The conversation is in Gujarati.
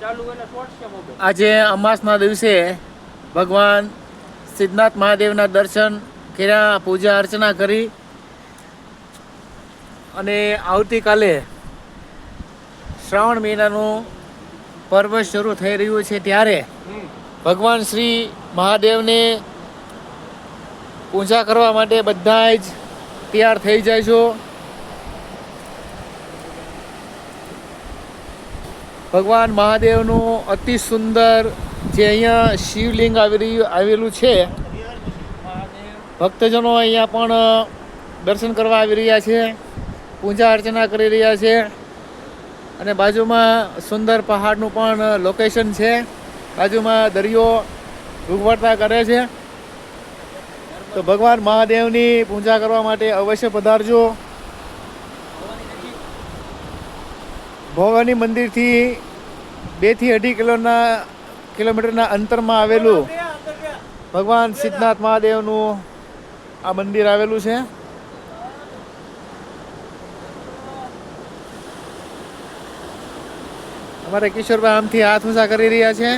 આજે અમાસના દિવસે ભગવાન સિદ્ધનાથ મહાદેવના દર્શન કર્યા, પૂજા અર્ચના કરી અને આવતીકાલે શ્રાવણ મહિનાનું પર્વ શરૂ થઈ રહ્યું છે ત્યારે ભગવાન શ્રી મહાદેવને પૂજા કરવા માટે બધા જ તૈયાર થઈ જાય છો. ભગવાન મહાદેવનું અતિ સુંદર જે અહીંયા શિવલિંગ આવેલું છે, ભક્તજનો અહીંયા પણ દર્શન કરવા આવી રહ્યા છે, પૂજા અર્ચના કરી રહ્યા છે અને બાજુમાં સુંદર પહાડનું પણ લોકેશન છે, બાજુમાં દરિયો ઉગવડતા કરે છે. તો ભગવાન મહાદેવની પૂજા કરવા માટે અવશ્ય પધારજો. ભવાની મંદિરથી 2 થી 2.5 કિલોમીટરના અંતરમાં આવેલું ભગવાન સિદ્ધનાથ મહાદેવનું આ મંદિર આવેલું છે. અમારે કિશોરભાઈ આમથી હાથ ઊંચા કરી રહ્યા છે.